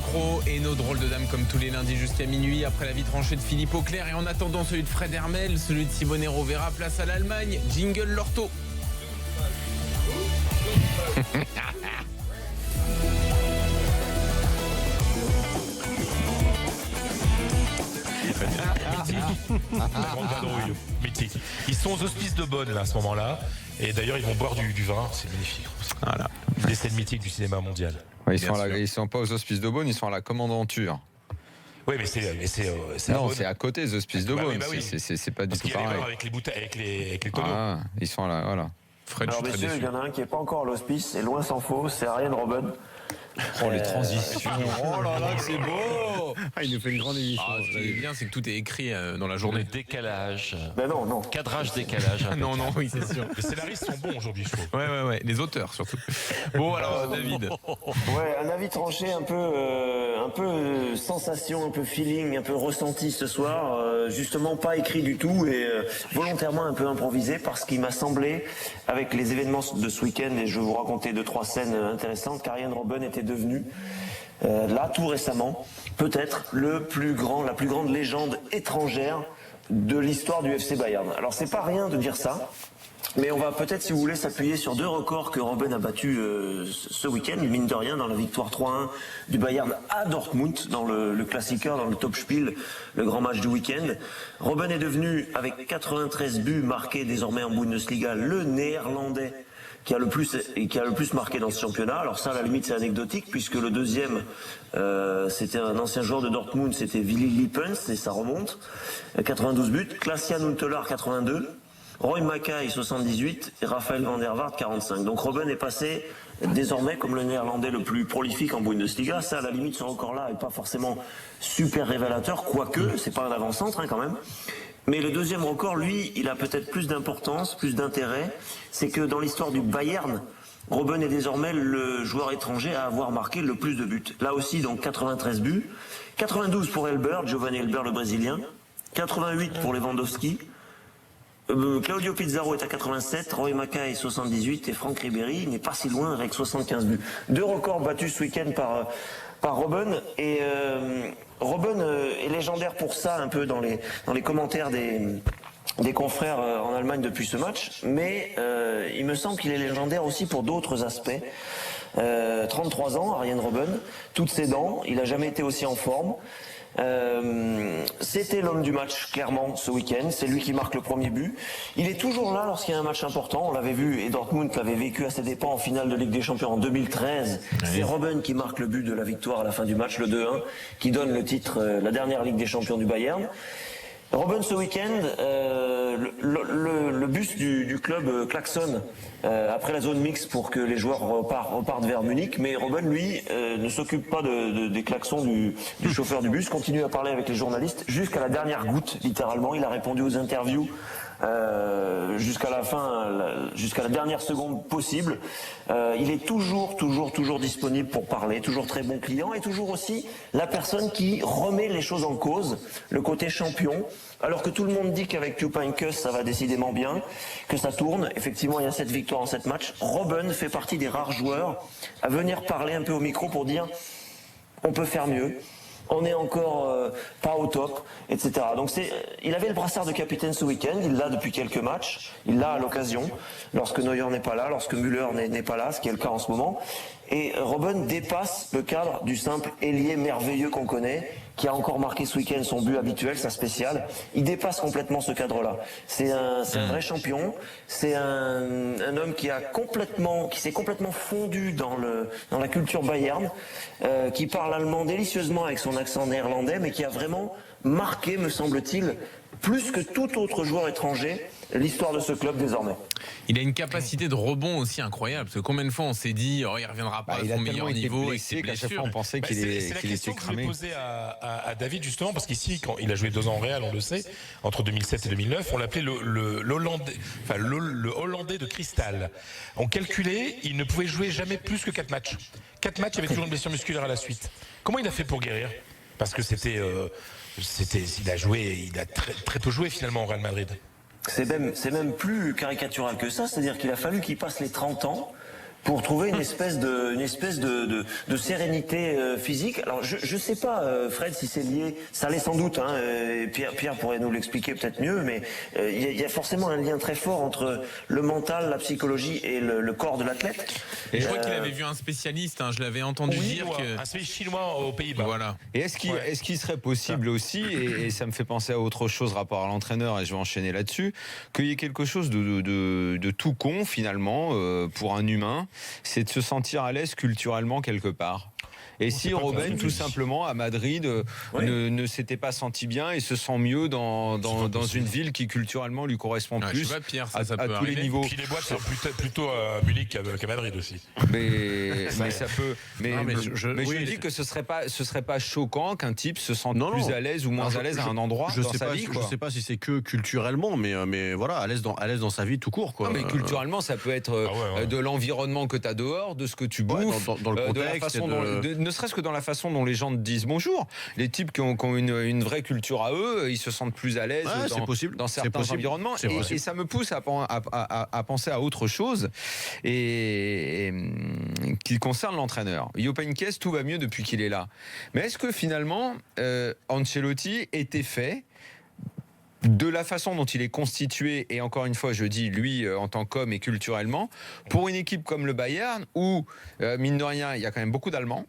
Cro et nos drôles de dames comme tous les lundis jusqu'à minuit après la vie tranchée de Philippe Auclair et en attendant celui de Fred Hermel, celui de Simone Rovera, place à l'Allemagne, jingle Lorto. La grande vadrouille, mythique. Ils sont aux hospices de Bonn là, à ce moment-là. Et d'ailleurs, ils vont boire du vin. C'est magnifique. Voilà. Des scènes mythiques du cinéma mondial. Ouais, ils sont pas aux hospices de Beaune, ils sont à la commandanture. Oui, mais c'est non, c'est à côté des hospices de Beaune. Bah oui. C'est pas du Parce tout qu'il y a pareil. l'erreur avec les bouteilles, avec les tonneaux. Ah, ils sont là, voilà. Fred, Alors je suis très messieurs, déçu. il y en a un qui n'est pas encore à l'hospice, et loin s'en faut, c'est Ariane Robben. Oh, les transitions. Oh là là, c'est beau. Il nous fait une grande émission. Ah, ce qui est bien, c'est que tout est écrit dans la journée. Le décalage. Ben non. Cadrage, décalage. Non, oui, c'est sûr. Les scénaristes sont bons aujourd'hui, je trouve. Ouais. Les auteurs, surtout. Bon, alors, David. Ouais, un avis tranché un peu sensation, un peu feeling, un peu ressenti ce soir. Justement pas écrit du tout et volontairement un peu improvisé parce qu'il m'a semblé, avec les événements de ce week-end, et je vais vous raconter 2-3 scènes intéressantes, qu'Ariane Robben était devenue là tout récemment peut-être la plus grande légende étrangère de l'histoire du FC Bayern. Alors c'est pas rien de dire ça, mais on va peut-être, si vous voulez, s'appuyer sur 2 records que Robben a battus ce week-end, mine de rien, dans la victoire 3-1 du Bayern à Dortmund, dans le Klassiker, dans le Topspiel, le grand match du week-end. Robben est devenu, avec 93 buts marqués désormais en Bundesliga, le Néerlandais qui a le plus marqué dans ce championnat. Alors ça, à la limite, c'est anecdotique, puisque le deuxième, c'était un ancien joueur de Dortmund, c'était Willy Lippens, et ça remonte. 92 buts. Klaas-Jan Huntelaar, 82. Roy Mackay, 78. Et Raphaël van der Vaart, 45. Donc Robben est passé désormais comme le Néerlandais le plus prolifique en Bundesliga. Ça, à la limite, ce record-là n'est pas forcément super révélateur, quoique, c'est pas un avant-centre quand même. Mais le deuxième record, lui, il a peut-être plus d'importance, plus d'intérêt. C'est que dans l'histoire du Bayern, Robben est désormais le joueur étranger à avoir marqué le plus de buts. Là aussi, donc 93 buts. 92 pour Elber, Giovanni Elber, le Brésilien. 88 pour Lewandowski. Claudio Pizarro est à 87, Roy Mackay 78 et Franck Ribéry n'est pas si loin avec 75 buts. 2 records battus ce week-end par Robben, et Robben est légendaire pour ça un peu dans les commentaires des confrères en Allemagne depuis ce match, mais il me semble qu'il est légendaire aussi pour d'autres aspects. 33 ans, Ariane Robben, toutes ses dents, il n'a jamais été aussi en forme. C'était l'homme du match clairement ce week-end, c'est lui qui marque le premier but. Il est toujours là lorsqu'il y a un match important, on l'avait vu, et Dortmund l'avait vécu à ses dépens en finale de Ligue des Champions en 2013. C'est Robben qui marque le but de la victoire à la fin du match, le 2-1, qui donne le titre, la dernière Ligue des Champions du Bayern. Robben ce week-end, le bus du club klaxonne après la zone mixte pour que les joueurs repartent vers Munich, mais Robben, lui, ne s'occupe pas des klaxons du chauffeur du bus, continue à parler avec les journalistes jusqu'à la dernière goutte, littéralement. Il a répondu aux interviews jusqu'à la fin, jusqu'à la dernière seconde possible. Il est toujours disponible pour parler, toujours très bon client, et toujours aussi la personne qui remet les choses en cause, le côté champion. Alors que tout le monde dit qu'avavec Jupp Heynckes ça va décidément bien, que ça tourne. Effectivement, il y a 7 victoires en 7 matchs. Robben fait partie des rares joueurs à venir parler un peu au micro pour dire on peut faire mieux. On n'est encore pas au top, etc. Donc il avait le brassard de capitaine ce week-end, il l'a depuis quelques matchs, il l'a à l'occasion, lorsque Neuer n'est pas là, lorsque Müller n'est pas là, ce qui est le cas en ce moment. Et Robben dépasse le cadre du simple ailier merveilleux qu'on connaît, qui a encore marqué ce week-end son but habituel, sa spéciale. Il dépasse complètement ce cadre-là. C'est un vrai champion. C'est un homme qui s'est complètement fondu dans la culture Bayern, qui parle allemand délicieusement avec son accent néerlandais, mais qui a vraiment marqué, me semble-t-il, plus que tout autre joueur étranger, l'histoire de ce club désormais. Il a une capacité de rebond aussi incroyable, parce que combien de fois on s'est dit il reviendra pas à son meilleur niveau avec ses qu'à chaque fois blessures. on pensait qu'il C'est la était question que je voulais cramé. poser à David justement, parce qu'ici, quand il a joué 2 ans au Real, on le sait, entre 2007 et 2009, on l'appelait le Hollandais de cristal. On calculait, il ne pouvait jouer jamais plus que 4 matchs. 4 matchs avec toujours une blessure musculaire à la suite. Comment il a fait pour guérir? Parce que il a très tôt joué finalement au Real Madrid. C'est même plus caricatural que ça, c'est-à-dire qu'il a fallu qu'il passe les 30 ans pour trouver une espèce de sérénité physique. Alors je sais pas, Fred, si c'est lié, ça l'est sans doute. Hein, Pierre pourrait nous l'expliquer peut-être mieux, mais il y a forcément un lien très fort entre le mental, la psychologie et le corps de l'athlète. Et je crois qu'il avait vu un spécialiste. Hein, je l'avais entendu dire que un spécialiste chinois aux Pays-Bas. Voilà. Et est-ce qu'il serait possible aussi, et ça me fait penser à autre chose rapport à l'entraîneur, et je vais enchaîner là-dessus, qu'il y ait quelque chose de tout con finalement pour un humain, c'est de se sentir à l'aise culturellement quelque part. Et si Robben, tout simplement, à Madrid, ne s'était pas senti bien et se sent mieux dans une ville qui culturellement lui correspond plus, je sais pas, Pierre, ça à peut tous les niveaux. Puis les boîtes sont plutôt à Munich qu'à Madrid aussi. Mais ça peut. Mais je dis que ce serait pas choquant qu'un type se sente plus à l'aise ou moins à l'aise à un endroit dans sa vie. Je sais pas si c'est que culturellement, mais voilà, à l'aise dans sa vie tout court, quoi. Non, mais culturellement, ça peut être de l'environnement que tu as dehors, de ce que tu bouffes, dans le contexte, de la façon ne serait-ce que dans la façon dont les gens te disent bonjour. Les types qui ont une vraie culture à eux, ils se sentent plus à l'aise dans certains environnements. Et ça me pousse à penser à autre chose et qui concerne l'entraîneur. Jupp Heynckes, tout va mieux depuis qu'il est là. Mais est-ce que finalement, Ancelotti était fait de la façon dont il est constitué, et encore une fois je dis lui en tant qu'homme et culturellement, pour une équipe comme le Bayern où, mine de rien, il y a quand même beaucoup d'Allemands,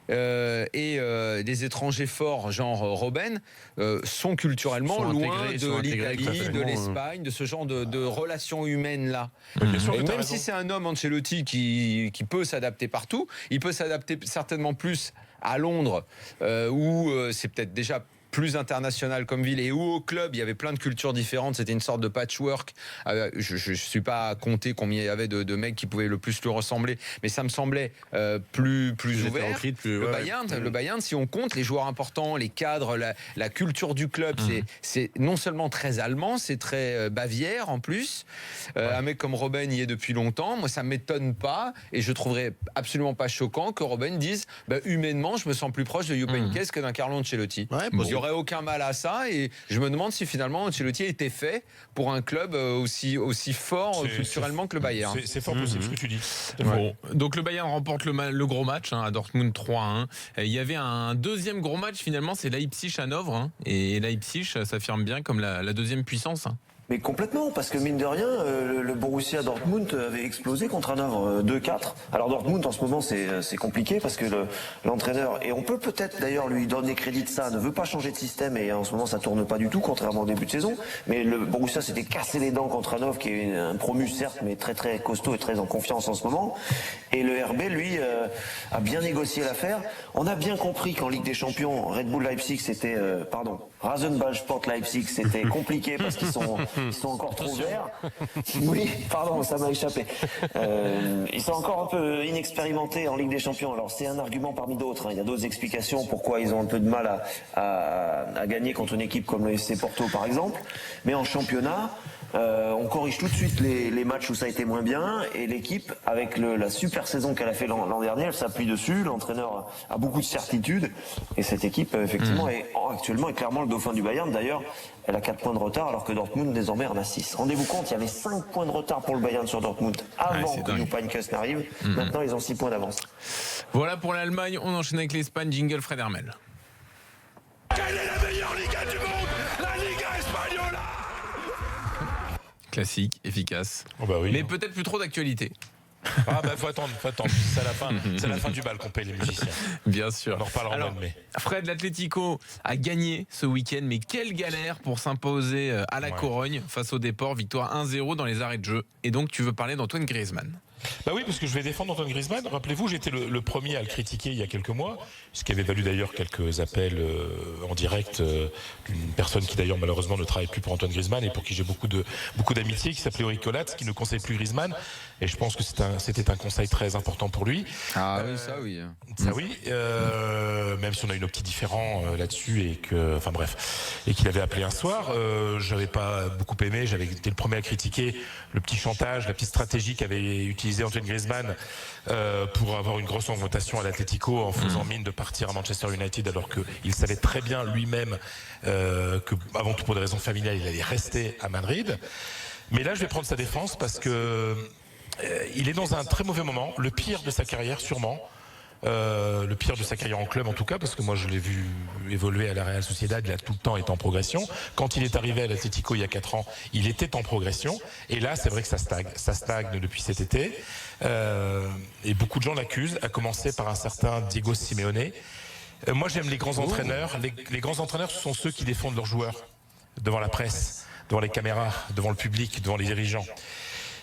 et des étrangers forts genre Robben sont culturellement loin de l'Italie, de l'Espagne, de ce genre de relations humaines là. Et même si c'est un homme, Ancelotti, qui peut s'adapter partout, il peut s'adapter certainement plus à Londres où c'est peut-être déjà plus international comme ville, et où au club il y avait plein de cultures différentes, c'était une sorte de patchwork. Je ne suis pas à compter combien il y avait de mecs qui pouvaient le plus lui ressembler, mais ça me semblait plus ouvert. Le Bayern, si on compte les joueurs importants, les cadres, la culture du club, c'est non seulement très allemand, c'est très bavière en plus. Un mec comme Robben y est depuis longtemps. Moi, ça ne m'étonne pas, et je trouverais absolument pas choquant que Robben dise humainement, je me sens plus proche de Jupp Heynckes que d'un Carlo Ancelotti. Il n'y aurait aucun mal à ça, et je me demande si finalement Ancelotti était fait pour un club aussi fort culturellement que le Bayern. C'est fort possible ce que tu dis. Bon, donc le Bayern remporte le gros match à Dortmund 3-1. Il y avait un deuxième gros match finalement, c'est Leipzig-Hanovre, et Leipzig s'affirme bien comme la deuxième puissance. Mais complètement, parce que mine de rien, le Borussia Dortmund avait explosé contre Hanovre 2-4. Alors Dortmund en ce moment c'est compliqué parce que l'entraîneur, et on peut peut-être d'ailleurs lui donner crédit de ça, ne veut pas changer de système, et en ce moment ça tourne pas du tout, contrairement au début de saison. Mais le Borussia s'était cassé les dents contre Hanovre, qui est un promu certes, mais très très costaud et très en confiance en ce moment. Et le RB, lui, a bien négocié l'affaire. On a bien compris qu'en Ligue des Champions, Red Bull Leipzig c'était, Rasenball Sport Leipzig, c'était compliqué parce qu'ils sont encore trop verts. Oui, pardon, ça m'a échappé. Ils sont encore un peu inexpérimentés en Ligue des Champions. Alors c'est un argument parmi d'autres. Il y a d'autres explications pourquoi ils ont un peu de mal à gagner contre une équipe comme le FC Porto par exemple. Mais en championnat, on corrige tout de suite les matchs où ça a été moins bien, et l'équipe, avec la super saison qu'elle a fait l'an dernier, elle s'appuie dessus. L'entraîneur a beaucoup de certitude, et cette équipe effectivement actuellement est clairement le dauphin du Bayern. D'ailleurs, elle a 4 points de retard alors que Dortmund désormais en a 6. Rendez-vous compte, il y avait 5 points de retard pour le Bayern sur Dortmund avant que Jupp Heynckes n'arrive. Maintenant ils ont 6 points d'avance. Voilà pour l'Allemagne, on enchaîne avec l'Espagne. Jingle Fred Hermel. Quelle est la meilleure Liga du monde? La Liga Española. Classique, efficace. Mais peut-être plus trop d'actualité. Faut attendre. C'est à la fin du bal qu'on paye les musiciens. Bien sûr. On en reparlera même. Mais Fred, l'Atlético a gagné ce week-end, mais quelle galère pour s'imposer à la Corogne face au Déport. Victoire 1-0 dans les arrêts de jeu. Et donc, tu veux parler d'Antoine Griezmann? Oui, parce que je vais défendre Antoine Griezmann. Rappelez-vous, j'étais le premier à le critiquer il y a quelques mois, ce qui avait valu d'ailleurs quelques appels en direct d'une personne qui d'ailleurs malheureusement ne travaille plus pour Antoine Griezmann et pour qui j'ai beaucoup d'amitié, qui s'appelait Auric Colas, qui ne conseille plus Griezmann. Et je pense que c'était un conseil très important pour lui. Oui, ça oui. Ça oui, même si on a une optique différente là-dessus, et qu'il avait appelé un soir, j'avais pas beaucoup aimé, j'avais été le premier à critiquer le petit chantage, la petite stratégie qu'avait utilisé Antoine Griezmann pour avoir une grosse augmentation à l'Atlético en faisant mine de partir à Manchester United, alors qu'il savait très bien lui-même que, avant tout pour des raisons familiales, il allait rester à Madrid. Mais là, je vais prendre sa défense parce que il est dans un très mauvais moment, le pire de sa carrière sûrement. Le pire de sa carrière en club en tout cas, parce que moi je l'ai vu évoluer à la Real Sociedad, il a tout le temps été en progression. Quand il est arrivé à l'Atlético il y a 4 ans, il était en progression, et là c'est vrai que ça stagne depuis cet été, et beaucoup de gens l'accusent, à commencer par un certain Diego Simeone. Moi j'aime les grands entraîneurs, les grands entraîneurs ce sont ceux qui défendent leurs joueurs, devant la presse, devant les caméras, devant le public, devant les dirigeants.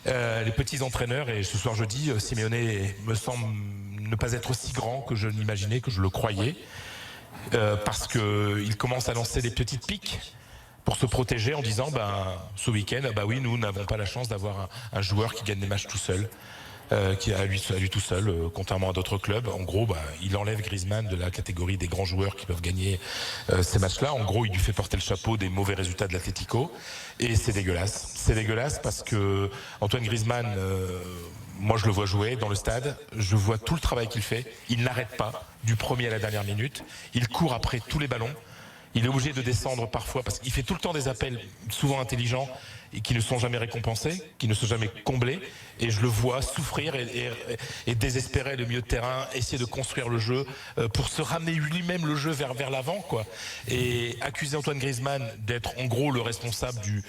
Les petits entraîneurs, et ce soir jeudi, Simeone me semble ne pas être aussi grand que je l'imaginais, que je le croyais, parce qu'il commence à lancer des petites piques pour se protéger en disant ce week-end, oui, nous n'avons pas la chance d'avoir un joueur qui gagne des matchs tout seul. Qui est à lui tout seul, contrairement à d'autres clubs. En gros, il enlève Griezmann de la catégorie des grands joueurs qui peuvent gagner ces matchs-là. En gros, il lui fait porter le chapeau des mauvais résultats de l'Atlético. Et c'est dégueulasse. C'est dégueulasse parce que Antoine Griezmann, moi je le vois jouer dans le stade, je vois tout le travail qu'il fait. Il n'arrête pas, du premier à la dernière minute. Il court après tous les ballons. Il est obligé de descendre parfois parce qu'il fait tout le temps des appels souvent intelligents et qui ne sont jamais récompensés, qui ne sont jamais comblés. Et je le vois souffrir et désespérer le milieu de terrain, essayer de construire le jeu pour se ramener lui-même le jeu vers l'avant, quoi. Et accuser Antoine Griezmann d'être en gros le responsable du...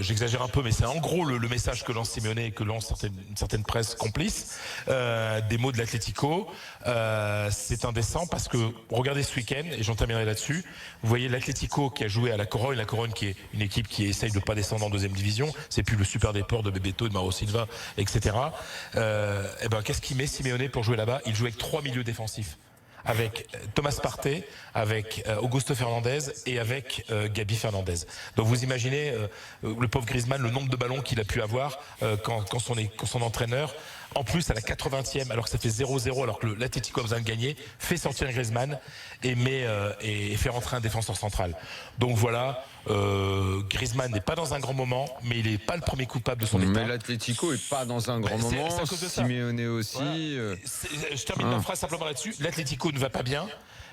j'exagère un peu, mais c'est en gros le message que lance Simeone et que lance une certaine presse complice des mots de l'Atlético. C'est indécent parce que, regardez ce week-end, et j'en terminerai là-dessus, vous voyez l'Atlético qui a joué à la Corogne qui est une équipe qui essaye de pas descendre en deuxième division, c'est plus le Super Déport de Bebeto et de Mauro Silva, etc. Qu'est-ce qu'il met Simeone pour jouer là-bas? Il joue avec 3 milieux défensifs, avec Thomas Partey, avec Augusto Fernandez et avec Gabi Fernandez. Donc vous imaginez le pauvre Griezmann, le nombre de ballons qu'il a pu avoir quand son entraîneur, en plus à la 80e, alors que ça fait 0-0, alors que l'Atlético a besoin de gagner, fait sortir Griezmann et fait rentrer un défenseur central. Donc voilà, Griezmann n'est pas dans un grand moment, mais il n'est pas le premier coupable de son état. Mais l'Atlético n'est pas dans un grand moment, c'est à cause de ça. Simeone aussi. Voilà. Je termine ma phrase simplement là-dessus. L'Atlético ne va pas bien.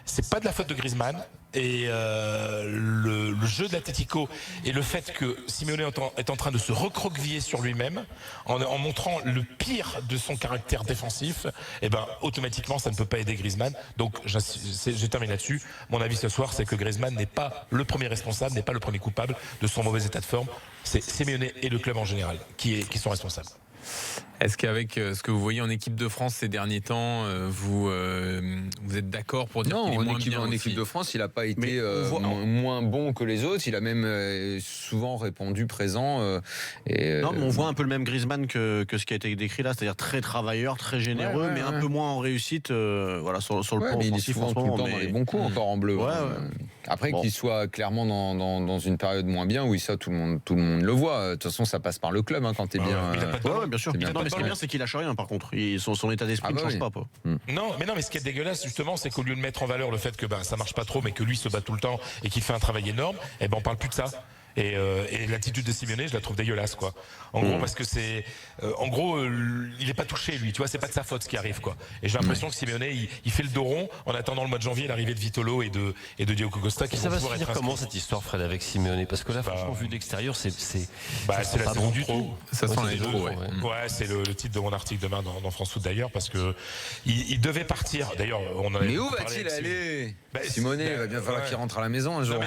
C'est pas de la faute de Griezmann, et le jeu de l'Atlético et le fait que Simeone est en train de se recroqueviller sur lui-même en montrant le pire de son caractère défensif, automatiquement ça ne peut pas aider Griezmann. Donc j'ai terminé là-dessus. Mon avis ce soir, c'est que Griezmann n'est pas le premier responsable, n'est pas le premier coupable de son mauvais état de forme. C'est Simeone et le club en général qui sont responsables. Est-ce qu'avec ce que vous voyez en équipe de France ces derniers temps, vous êtes d'accord pour dire qu'il est moins bien en aussi équipe de France, il n'a pas été moins bon que les autres. Il a même souvent répondu présent. Non, mais on voit un peu le même Griezmann que ce qui a été décrit là, c'est-à-dire très travailleur, très généreux, mais un peu moins en réussite sur le plan offensif. Il est souvent tout le temps dans les bons coups, encore en bleu. Après, qu'il soit clairement dans une période moins bien, oui, ça, tout le monde le voit. De toute façon, ça passe par le club quand t'es bien. Bien sûr. Non, mais ce qui est bien, c'est qu'il lâche rien, par contre. Son état d'esprit ne change pas. Non, mais ce qui est dégueulasse, justement, c'est qu'au lieu de mettre en valeur le fait que ça marche pas trop, mais que lui se bat tout le temps et qu'il fait un travail énorme, on parle plus de ça. Et l'attitude de Simeone, je la trouve dégueulasse, quoi. En gros, parce que il est pas touché, lui, tu vois, c'est pas de sa faute ce qui arrive, quoi. Et j'ai l'impression que Simeone, il fait le dos rond en attendant le mois de janvier l'arrivée de Vitolo et de Diogo Costa qui ça vont va pouvoir se être finir comment cette histoire, Fred, avec Simeone? Parce que là, franchement, vu d'extérieur, c'est la saison du trop. Ça sent les trop, ouais, c'est le titre de mon article demain dans France Foot d'ailleurs, parce que il devait partir. D'ailleurs, mais où va-t-il aller? Simone, il va bien falloir qu'il rentre à la maison un jour.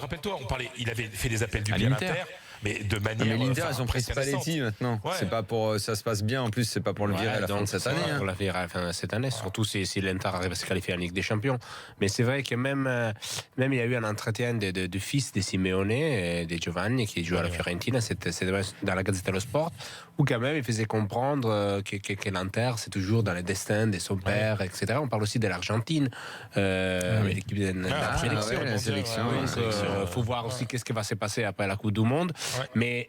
Rappelle-toi, il avait fait des appels du pied à l'Inter, mais de manière. Mais l'Inter, ils ont pris Spalletti maintenant. Ouais. C'est pas pour, ça se passe bien. En plus, c'est pas pour le virer à la fin de cette année. Pour la virer à la fin de cette année, surtout si l'Inter arrive à se qualifier en Ligue des Champions. Mais c'est vrai que même il y a eu un entretien de fils de Simeone, de Giovanni, qui joue à la Fiorentina, c'est dans la Gazzetta dello Sport, où quand même il faisait comprendre que l'Inter, c'est toujours dans le destin de son père, etc. On parle aussi de l'Argentine, l'équipe de la sélection. Il faut voir aussi qu'est-ce qui va se passer après la Coupe du Monde. Mais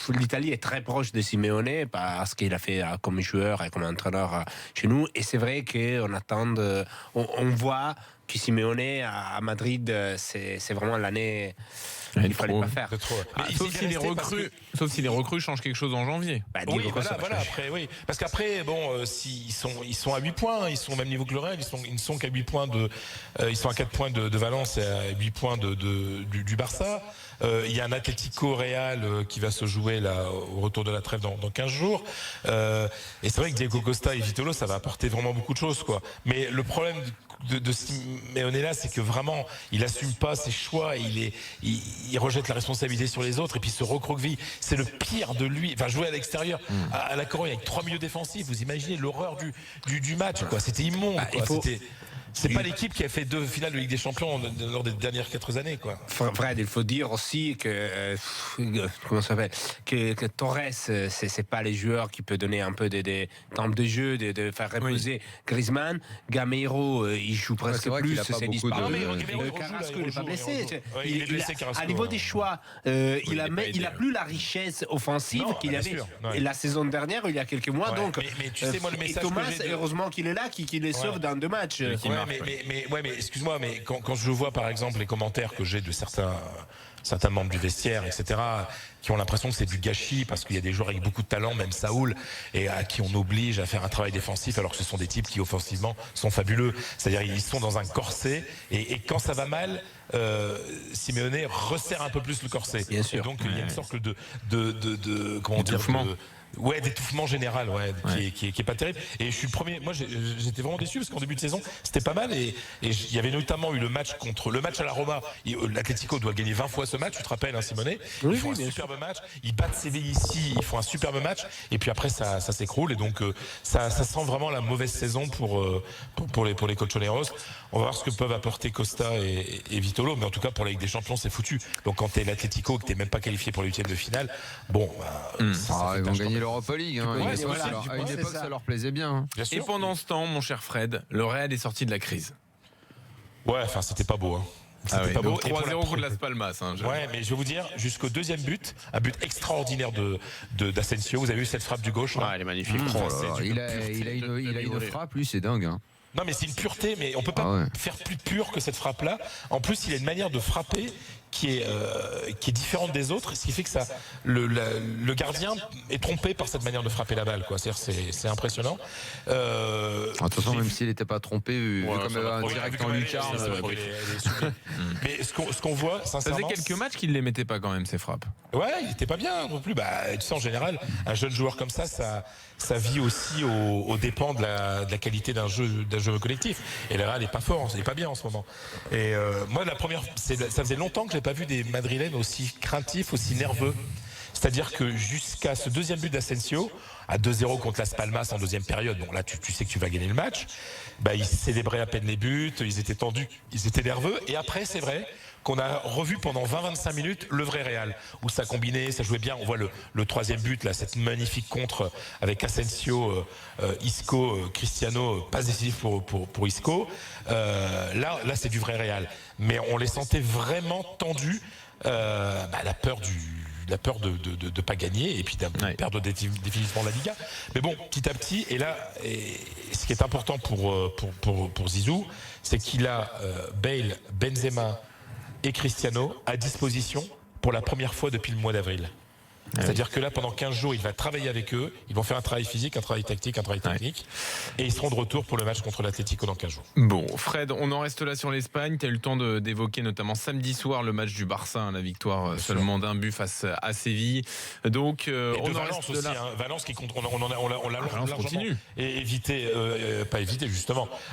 l'Italie est très proche de Simeone parce qu'il a fait comme joueur et comme entraîneur chez nous. Et c'est vrai qu'on attend, on voit puis Simeone à Madrid, c'est vraiment l'année qu'il ne fallait pas faire. Sauf si les recrues changent quelque chose en janvier. Oui, voilà, après, oui. Parce qu'après, bon, ils sont à 8 points, ils sont au même niveau que le Real, ils ne sont qu'à 8 points ils sont à 4 points de Valence et à 8 points du Barça. Il y a un Atlético Real qui va se jouer là au retour de la trêve dans 15 jours. Et c'est vrai que Diego Costa et Vitolo, ça va apporter vraiment beaucoup de choses, quoi. Mais le problème de Simeone là, c'est que vraiment, il assume pas ses choix, il rejette la responsabilité sur les autres et puis se recroqueville. C'est le pire de lui. Enfin, jouer à l'extérieur à la Corogne avec 3 milieux défensifs, vous imaginez l'horreur du match, quoi. C'était immonde, quoi. C'est pas l'équipe qui a fait 2 finales de Ligue des Champions lors des dernières 4 années, quoi. Fred, il faut dire aussi que comment ça s'appelle, que Torres, c'est pas les joueurs qui peut donner un peu des temps de jeu, de faire reposer Griezmann. Gameiro, il joue presque plus, c'est disparu. Carrasco, il n'est pas blessé. Il est blessé, Carrasco. À niveau des choix, il a plus la richesse offensive qu'il avait la saison dernière, il y a quelques mois. Donc, mais tu sais, moi, le message Thomas, heureusement qu'il est là, qui les sauve dans 2 matchs. Mais excuse-moi, mais quand je vois par exemple les commentaires que j'ai de certains membres du vestiaire, etc., qui ont l'impression que c'est du gâchis parce qu'il y a des joueurs avec beaucoup de talent, même Saoul, et à qui on oblige à faire un travail défensif alors que ce sont des types qui offensivement sont fabuleux. C'est-à-dire ils sont dans un corset et quand ça va mal, Simeone resserre un peu plus le corset. Bien sûr. Et donc il y a une sorte de comment dire, d'étouffement général, qui est pas terrible. Et je suis le premier. Moi, j'étais vraiment déçu parce qu'en début de saison, c'était pas mal. Et il y avait notamment eu le match à la Roma. L'Atlético doit gagner 20 fois ce match. Tu te rappelles, hein, Simeone? Ils font un superbe match. Ils battent Séville ici. Ils font un superbe match. Et puis après, ça s'écroule. Et donc, ça sent vraiment la mauvaise saison pour les colchoneros. On va voir ce que peuvent apporter Costa et Vitolo. Mais en tout cas, pour la Ligue des Champions, c'est foutu. Donc, quand t'es l'Atlético et que t'es même pas qualifié pour les 8e de finale, bon, ils vont gagner l'Europa League. À une époque, ça leur plaisait bien. Et pendant ce temps, mon cher Fred, le Real est sorti de la crise. Ouais, enfin, c'était pas beau, hein. C'était pas beau. 3-0 contre Las Palmas. Ouais, mais je vais vous dire, jusqu'au 2e but, un but extraordinaire d'Asensio. Vous avez vu cette frappe du gauche? Elle est magnifique. Il a une frappe, lui, c'est dingue. Hein. Non, mais c'est une pureté, mais on peut pas faire plus pur que cette frappe-là. En plus, il a une manière de frapper qui est différente des autres, ce qui fait que le gardien est trompé par cette manière de frapper la balle, quoi. C'est impressionnant. De toute façon, même s'il n'était pas trompé, vu comme un direct en lucarne. Mais ce qu'on voit, sincèrement, ça faisait quelques matchs qu'il ne les mettait pas quand même, ces frappes. Ouais, il n'était pas bien non plus. Tu sais, en général, un jeune joueur comme ça vit aussi aux dépens de la qualité d'un jeu collectif. Et le Real n'est pas fort, il n'est pas bien en ce moment. Et moi, ça faisait longtemps que je n'ai pas vu des Madrilènes aussi craintifs, aussi nerveux. C'est-à-dire que jusqu'à ce 2e but d'Asensio, à 2-0 contre Las Palmas en 2e période, bon là tu sais que tu vas gagner le match, ils célébraient à peine les buts, ils étaient tendus, ils étaient nerveux. Et après, c'est vrai qu'on a revu pendant 20-25 minutes le vrai Real, où ça combinait, ça jouait bien. On voit le 3e but, là, cette magnifique contre avec Asensio, Isco, Cristiano, passe décisive pour Isco. Là c'est du vrai Real. Mais on les sentait vraiment tendus, la peur de pas gagner et puis de perdre définitivement la Liga. Mais bon, petit à petit, et ce qui est important pour Zizou, c'est qu'il a Bale, Benzema et Cristiano à disposition pour la première fois depuis le mois d'avril. C'est-à-dire que là, pendant 15 jours, il va travailler avec eux, ils vont faire un travail physique, un travail tactique, un travail technique, et ils seront de retour pour le match contre l'Atlético dans 15 jours. Bon, Fred, on en reste là sur l'Espagne. Tu as eu le temps d'évoquer notamment samedi soir le match du Barça, la victoire seulement d'un but face à Séville. Donc, on en reste aussi, hein, Valence qui contre, on l'a largement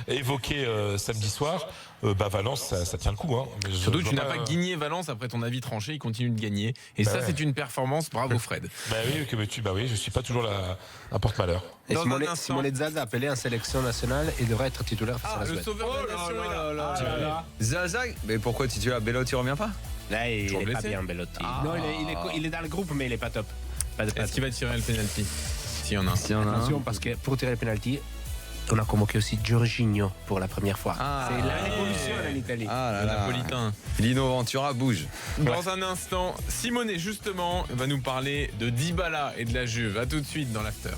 évoqué samedi soir. Valence, ça tient le coup. Hein. Surtout, tu n'as pas gagné Valence après ton avis tranché, il continue de gagner. Et ça, c'est une performance. Bravo, Fred. Oui, je suis pas toujours un porte-malheur. Et Simone Zaza appelé en sélection nationale et devrait être titulaire face à la Suède. Le sauveur de la nation est là. Zaza, mais pourquoi titulaire? Belotti revient pas? Là, il est pas bien, Belotti. Non, il est dans le groupe, mais il est pas top. Est-ce qu'il va tirer le penalty? S'il y en a un. Attention, parce que pour tirer le penalty, on a convoqué aussi Jorginho pour la première fois. C'est la révolution en Italie. Le Napolitain. Lino Ventura bouge. Dans un instant, Simone justement va nous parler de Dybala et de la Juve. À tout de suite dans l'after.